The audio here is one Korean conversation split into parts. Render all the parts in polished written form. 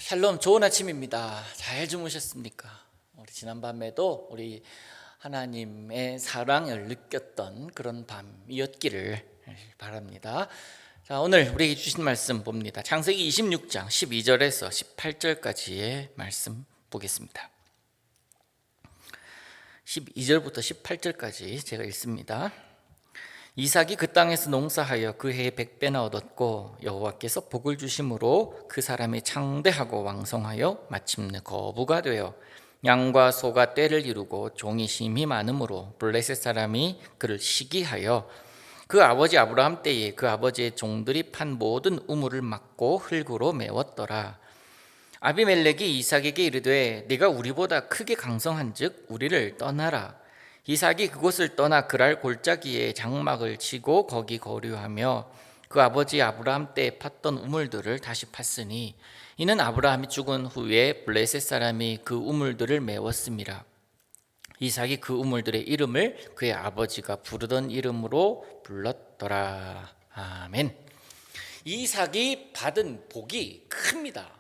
샬롬, 좋은 아침입니다. 잘 주무셨습니까? 우리 지난밤에도 우리 하나님의 사랑을 느꼈던 그런 밤이었기를 바랍니다. 자, 오늘 우리에게 주신 말씀 봅니다. 창세기 26장 12절에서 18절까지의 말씀 보겠습니다. 12절부터 18절까지 제가 읽습니다. 이삭이 그 땅에서 농사하여 그 해에 100배나 얻었고 여호와께서 복을 주심으로 그 사람이 창대하고 왕성하여 마침내 거부가 되어 양과 소가 떼를 이루고 종이 힘이 많으므로 블레셋 사람이 그를 시기하여 그 아버지 아브라함 때에 그 아버지의 종들이 판 모든 우물을 막고 흙으로 메웠더라. 아비멜렉이 이삭에게 이르되 네가 우리보다 크게 강성한즉 우리를 떠나라. 이삭이 그곳을 떠나 그랄 골짜기에 장막을 치고 거기 거류하며 그 아버지 아브라함 때 팠던 우물들을 다시 팠으니 이는 아브라함이 죽은 후에 블레셋 사람이 그 우물들을 메웠음이라. 이삭이 그 우물들의 이름을 그의 아버지가 부르던 이름으로 불렀더라. 아멘. 이삭이 받은 복이 큽니다.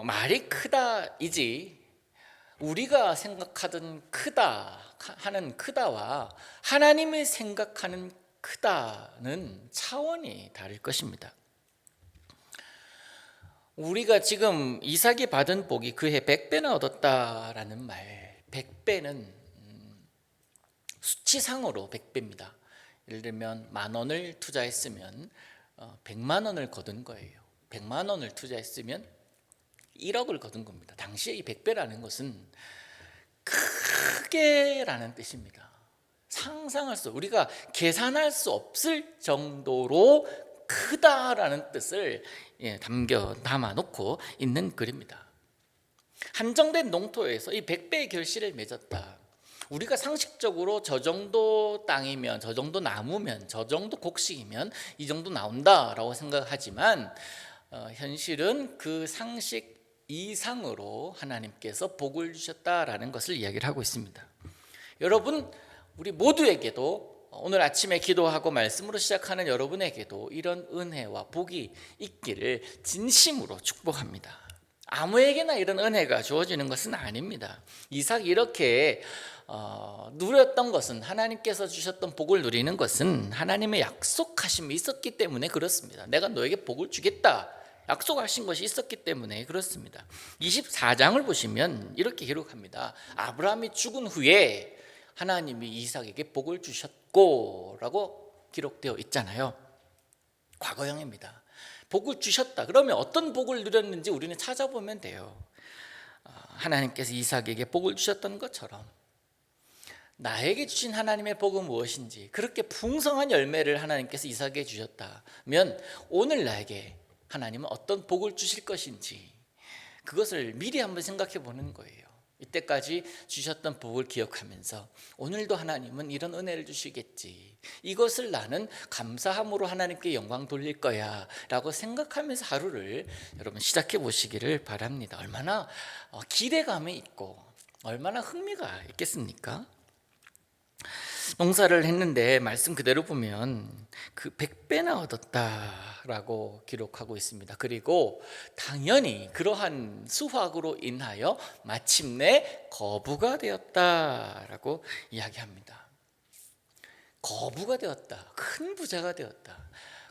말이 크다이지 우리가 생각하던 크다 하는 크다와 하나님이 생각하는 크다는 차원이 다를 것입니다. 우리가 지금 이삭이 받은 복이 그해 100배나 얻었다라는 말, 100배는 수치상으로 100배입니다. 예를 들면 10,000원을 투자했으면 100만 원을 거둔 거예요. 100만 원을 투자했으면 1억을 거둔 겁니다. 당시에 이 100배라는 것은 크게라는 뜻입니다. 상상할 수, 우리가 계산할 수 없을 정도로 크다라는 뜻을 담아놓고 있는 글입니다. 한정된 농토에서 이 100배의 결실을 맺었다. 우리가 상식적으로 저 정도 땅이면, 저 정도 나무면, 저 정도 곡식이면 이 정도 나온다라고 생각하지만 현실은 그 상식 이상으로 하나님께서 복을 주셨다라는 것을 이야기를 하고 있습니다. 여러분, 우리 모두에게도 오늘 아침에 기도하고 말씀으로 시작하는 여러분에게도 이런 은혜와 복이 있기를 진심으로 축복합니다. 아무에게나 이런 은혜가 주어지는 것은 아닙니다. 이삭이 이렇게 누렸던 것은, 하나님께서 주셨던 복을 누리는 것은 하나님의 약속하심이 있었기 때문에 그렇습니다. 내가 너에게 복을 주겠다 약속하신 것이 있었기 때문에 그렇습니다. 24장을 보시면 이렇게 기록합니다. 아브라함이 죽은 후에 하나님이 이삭에게 복을 주셨고 라고 기록되어 있잖아요. 과거형입니다. 복을 주셨다. 그러면 어떤 복을 누렸는지 우리는 찾아보면 돼요. 하나님께서 이삭에게 복을 주셨던 것처럼 나에게 주신 하나님의 복은 무엇인지, 그렇게 풍성한 열매를 하나님께서 이삭에게 주셨다면 오늘 나에게 하나님은 어떤 복을 주실 것인지 그것을 미리 한번 생각해 보는 거예요. 이때까지 주셨던 복을 기억하면서 오늘도 하나님은 이런 은혜를 주시겠지, 이것을 나는 감사함으로 하나님께 영광 돌릴 거야 라고 생각하면서 하루를 여러분 시작해 보시기를 바랍니다. 얼마나 기대감이 있고 얼마나 흥미가 있겠습니까? 농사를 했는데 말씀 그대로 보면 그 100배나 얻었다라고 기록하고 있습니다. 그리고 당연히 그러한 수확으로 인하여 마침내 거부가 되었다라고 이야기합니다. 거부가 되었다, 큰 부자가 되었다.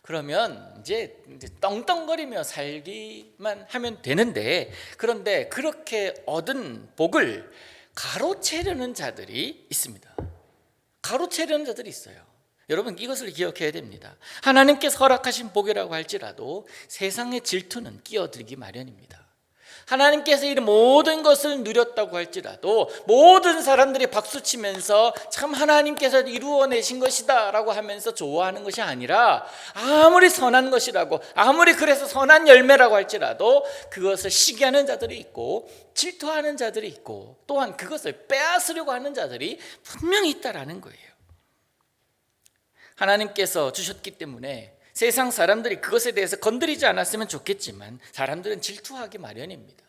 그러면 이제 떵떵거리며 살기만 하면 되는데, 그런데 그렇게 얻은 복을 가로채려는 자들이 있습니다. 가로채려는 자들이 있어요. 여러분, 이것을 기억해야 됩니다. 하나님께서 허락하신 복이라고 할지라도 세상의 질투는 끼어들기 마련입니다. 하나님께서 이 모든 것을 누렸다고 할지라도 모든 사람들이 박수치면서 참 하나님께서 이루어내신 것이다 라고 하면서 좋아하는 것이 아니라, 아무리 선한 것이라고, 아무리 그래서 선한 열매라고 할지라도 그것을 시기하는 자들이 있고 질투하는 자들이 있고, 또한 그것을 빼앗으려고 하는 자들이 분명히 있다라는 거예요. 하나님께서 주셨기 때문에 세상 사람들이 그것에 대해서 건드리지 않았으면 좋겠지만 사람들은 질투하기 마련입니다.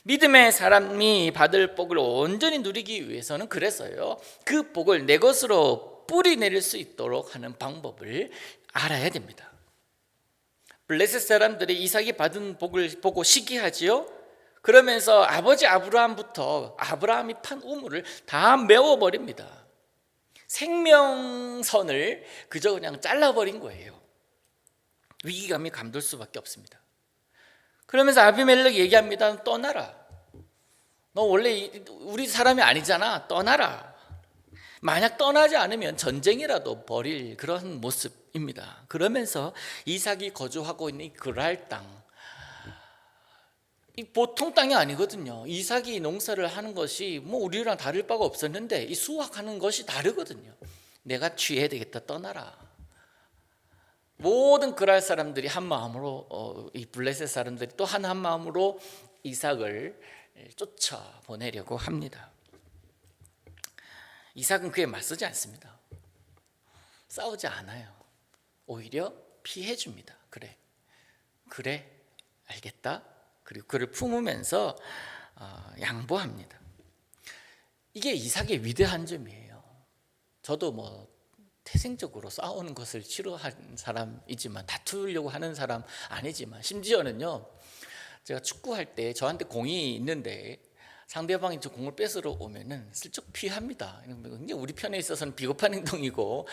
믿음의 사람이 받을 복을 온전히 누리기 위해서는 그래서요, 그 복을 내 것으로 뿌리 내릴 수 있도록 하는 방법을 알아야 됩니다. 블레셋 사람들이 이삭이 받은 복을 보고 시기하지요. 그러면서 아버지 아브라함부터 아브라함이 판 우물을 다 메워버립니다. 생명선을 그저 그냥 잘라버린 거예요. 위기감이 감돌 수밖에 없습니다. 그러면서 아비멜렉 얘기합니다. 떠나라. 너 원래 우리 사람이 아니잖아. 떠나라. 만약 떠나지 않으면 전쟁이라도 벌일 그런 모습입니다. 그러면서 이삭이 거주하고 있는 이 그랄 땅, 이 보통 땅이 아니거든요. 이삭이 농사를 하는 것이 뭐 우리랑 다를 바가 없었는데 이 수확하는 것이 다르거든요. 내가 취해야 되겠다. 떠나라. 모든 그랄 사람들이 한 마음으로 이 블레셋 사람들이 또 한 마음으로 이삭을 쫓아 보내려고 합니다. 이삭은 그에 맞서지 않습니다. 싸우지 않아요. 오히려 피해 줍니다. 그래 알겠다. 그리고 그를 품으면서 양보합니다. 이게 이삭의 위대한 점이에요. 저도 뭐 태생적으로 싸우는 것을 싫어하는 사람이지만, 다투려고 하는 사람 아니지만, 심지어는요, 제가 축구할 때 저한테 공이 있는데 상대방이 저 공을 뺏으러 오면은 슬쩍 피합니다. 근데 우리 편에 있어서는 비겁한 행동이고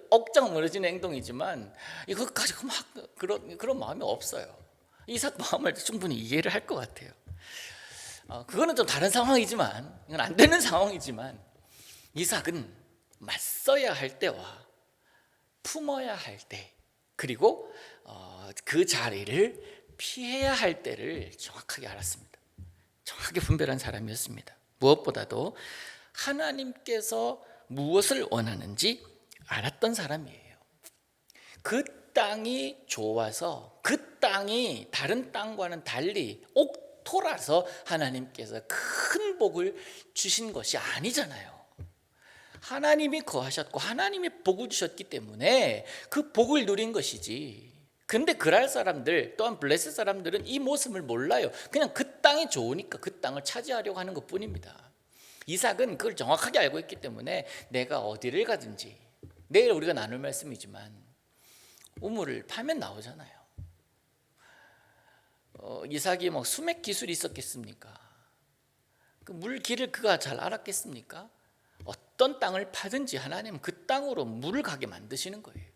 억장 무너지는 행동이지만 이것까지 막 그런 마음이 없어요. 이삭 마음을 충분히 이해를 할 것 같아요. 그거는 좀 다른 상황이지만, 이건 안 되는 상황이지만, 이삭은 맞서야 할 때와 품어야 할 때, 그리고 그 자리를 피해야 할 때를 정확하게 알았습니다. 정확하게 분별한 사람이었습니다. 무엇보다도 하나님께서 무엇을 원하는지 알았던 사람이에요. 그 땅이 좋아서, 그 땅이 다른 땅과는 달리 옥토라서 하나님께서 큰 복을 주신 것이 아니잖아요. 하나님이 거하셨고 하나님이 복을 주셨기 때문에 그 복을 누린 것이지. 근데 그랄 사람들, 또한 블레셋 사람들은 이 모습을 몰라요. 그냥 그 땅이 좋으니까 그 땅을 차지하려고 하는 것뿐입니다. 이삭은 그걸 정확하게 알고 있기 때문에 내가 어디를 가든지, 내일 우리가 나눌 말씀이지만 우물을 파면 나오잖아요. 이삭이 뭐 수맥 기술이 있었겠습니까? 그 물길을 그가 잘 알았겠습니까? 어떤 땅을 파든지 하나님은 그 땅으로 물을 가게 만드시는 거예요.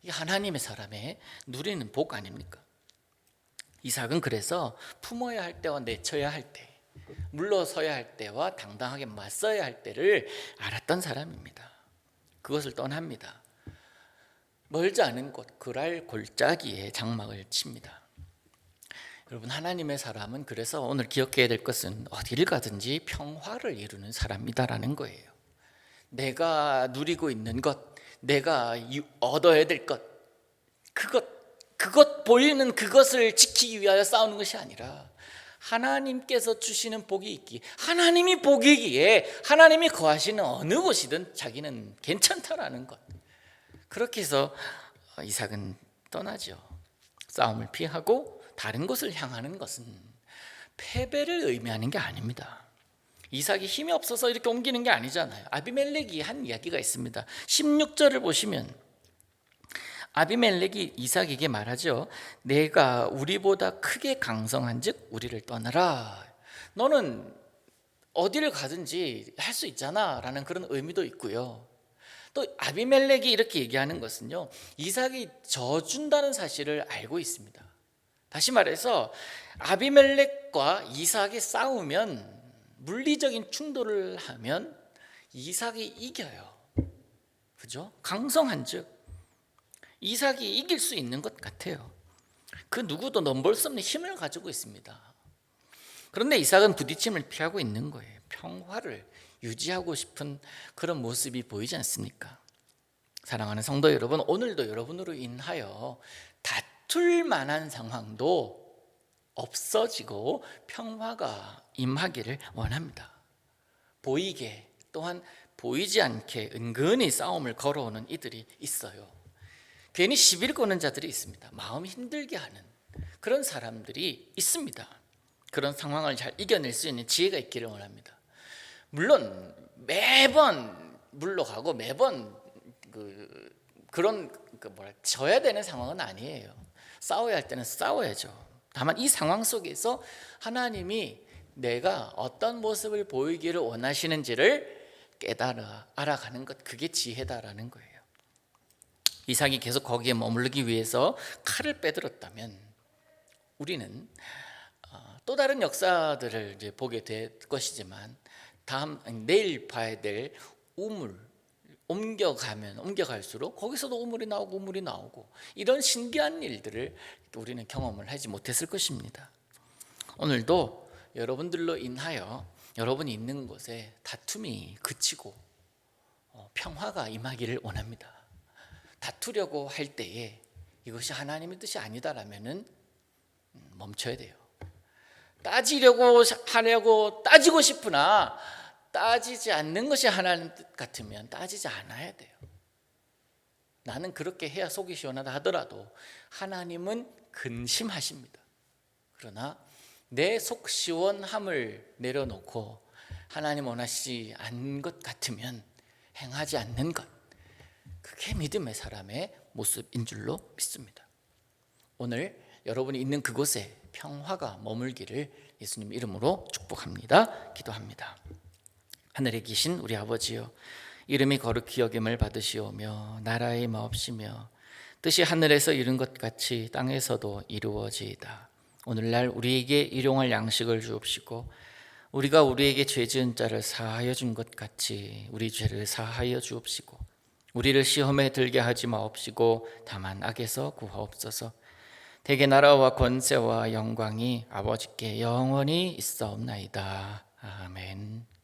이 하나님의 사람의 누리는 복 아닙니까? 이삭은 그래서 품어야 할 때와 내쳐야 할 때, 물러서야 할 때와 당당하게 맞서야 할 때를 알았던 사람입니다. 그것을 떠납니다. 멀지 않은 곳 그랄 골짜기에 장막을 칩니다. 여러분, 하나님의 사람은 그래서 오늘 기억해야 될 것은 어디를 가든지 평화를 이루는 사람이다라는 거예요. 내가 누리고 있는 것, 내가 얻어야 될 것, 그것 보이는 그것을 지키기 위하여 싸우는 것이 아니라 하나님께서 주시는 복이 있기, 하나님이 복이기에 하나님이 거하시는 어느 곳이든 자기는 괜찮다라는 것. 그렇게 해서 이삭은 떠나죠. 싸움을 피하고 다른 곳을 향하는 것은 패배를 의미하는 게 아닙니다. 이삭이 힘이 없어서 이렇게 옮기는 게 아니잖아요. 아비멜렉이 한 이야기가 있습니다. 16절을 보시면 아비멜렉이 이삭에게 말하죠. 내가 우리보다 크게 강성한 즉 우리를 떠나라. 너는 어디를 가든지 할 수 있잖아 라는 그런 의미도 있고요. 또 아비멜렉이 이렇게 얘기하는 것은요, 이삭이 져준다는 사실을 알고 있습니다. 다시 말해서 아비멜렉과 이삭이 싸우면, 물리적인 충돌을 하면 이삭이 이겨요. 그죠? 강성한 즉 이삭이 이길 수 있는 것 같아요. 그 누구도 넘볼 수 없는 힘을 가지고 있습니다. 그런데 이삭은 부딪힘을 피하고 있는 거예요. 평화를 유지하고 싶은 그런 모습이 보이지 않습니까? 사랑하는 성도 여러분, 오늘도 여러분으로 인하여 다툴 만한 상황도 없어지고 평화가 임하기를 원합니다. 보이게 또한 보이지 않게 은근히 싸움을 걸어오는 이들이 있어요. 괜히 시비를 거는 자들이 있습니다. 마음 힘들게 하는 그런 사람들이 있습니다. 그런 상황을 잘 이겨낼 수 있는 지혜가 있기를 원합니다. 물론 매번 물러가고 매번 져야 되는 상황은 아니에요. 싸워야 할 때는 싸워야죠. 다만 이 상황 속에서 하나님이 내가 어떤 모습을 보이기를 원하시는지를 깨달아 알아가는 것, 그게 지혜다라는 거예요. 이삭이 계속 거기에 머무르기 위해서 칼을 빼들었다면 우리는 또 다른 역사들을 이제 보게 될 것이지만 내일 봐야 될 우물, 옮겨갈수록 거기서도 우물이 나오고 이런 신기한 일들을 우리는 경험을 하지 못했을 것입니다. 오늘도 여러분들로 인하여 여러분이 있는 곳에 다툼이 그치고 평화가 임하기를 원합니다. 다투려고 할 때에 이것이 하나님의 뜻이 아니다라면은 멈춰야 돼요. 하려고 따지고 싶으나 따지지 않는 것이 하나님 뜻 같으면 따지지 않아야 돼요. 나는 그렇게 해야 속이 시원하다 하더라도 하나님은 근심하십니다. 그러나 내 속 시원함을 내려놓고 하나님 원하시지 않는 것 같으면 행하지 않는 것, 그게 믿음의 사람의 모습인 줄로 믿습니다. 오늘 여러분이 있는 그곳에 평화가 머물기를 예수님 이름으로 축복합니다. 기도합니다. 하늘에 계신 우리 아버지여, 이름이 거룩히 여김을 받으시오며 나라의 마옵시며 뜻이 하늘에서 이룬 것 같이 땅에서도 이루어지이다. 오늘날 우리에게 일용할 양식을 주옵시고 우리가 우리에게 죄 지은 자를 사하여 준 것 같이 우리 죄를 사하여 주옵시고 우리를 시험에 들게 하지 마옵시고 다만 악에서 구하옵소서. 대개 나라와 권세와 영광이 아버지께 영원히 있사옵나이다. 아멘.